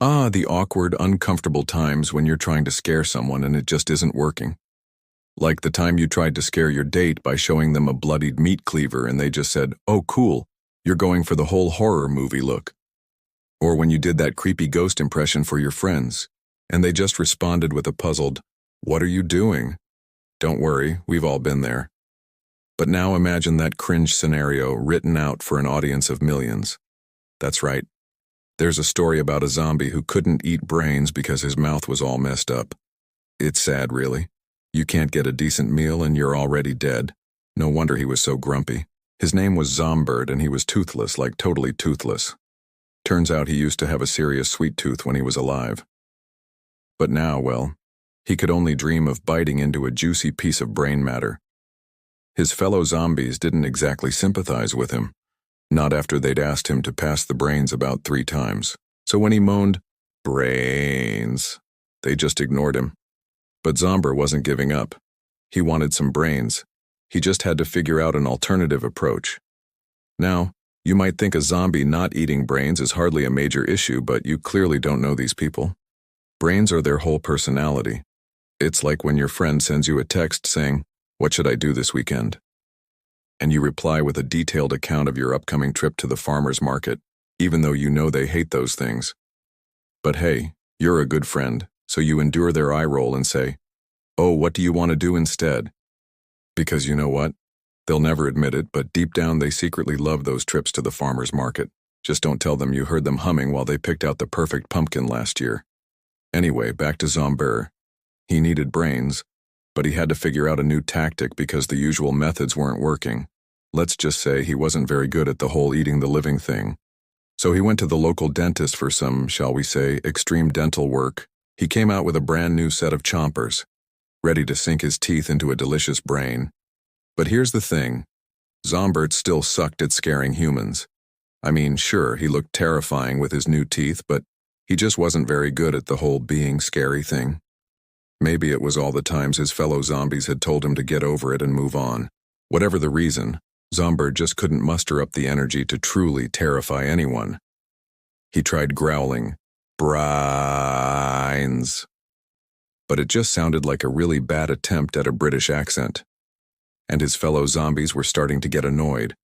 Ah, the awkward, uncomfortable times when you're trying to scare someone and it just isn't working. Like the time you tried to scare your date by showing them a bloodied meat cleaver and they just said, "Oh, cool, you're going for the whole horror movie look." Or when you did that creepy ghost impression for your friends, and they just responded with a puzzled, "What are you doing?" Don't worry, we've all been there. But now imagine that cringe scenario written out for an audience of millions. That's right. There's a story about a zombie who couldn't eat brains because his mouth was all messed up. It's sad, really. You can't get a decent meal and you're already dead. No wonder he was so grumpy. His name was Zombert and he was toothless, like totally toothless. Turns out he used to have a serious sweet tooth when he was alive. But now, well, he could only dream of biting into a juicy piece of brain matter. His fellow zombies didn't exactly sympathize with him. Not after they'd asked him to pass the brains about 3 times. So when he moaned, "Brains," they just ignored him. But Zombert wasn't giving up. He wanted some brains. He just had to figure out an alternative approach. Now, you might think a zombie not eating brains is hardly a major issue, but you clearly don't know these people. Brains are their whole personality. It's like when your friend sends you a text saying, "What should I do this weekend?" And you reply with a detailed account of your upcoming trip to the farmer's market, even though you know they hate those things. But hey, you're a good friend, so you endure their eye roll and say, "Oh, what do you want to do instead?" Because you know what? They'll never admit it, but deep down they secretly love those trips to the farmer's market. Just don't tell them you heard them humming while they picked out the perfect pumpkin last year. Anyway, back to Zombert. He needed brains, but he had to figure out a new tactic because the usual methods weren't working. Let's just say he wasn't very good at the whole eating the living thing. So he went to the local dentist for some, shall we say, extreme dental work. He came out with a brand new set of chompers, ready to sink his teeth into a delicious brain. But here's the thing. Zombert still sucked at scaring humans. I mean, sure, he looked terrifying with his new teeth, but he just wasn't very good at the whole being scary thing. Maybe it was all the times his fellow zombies had told him to get over it and move on. Whatever the reason, Zombert just couldn't muster up the energy to truly terrify anyone. He tried growling, "Brains," but it just sounded like a really bad attempt at a British accent. And his fellow zombies were starting to get annoyed.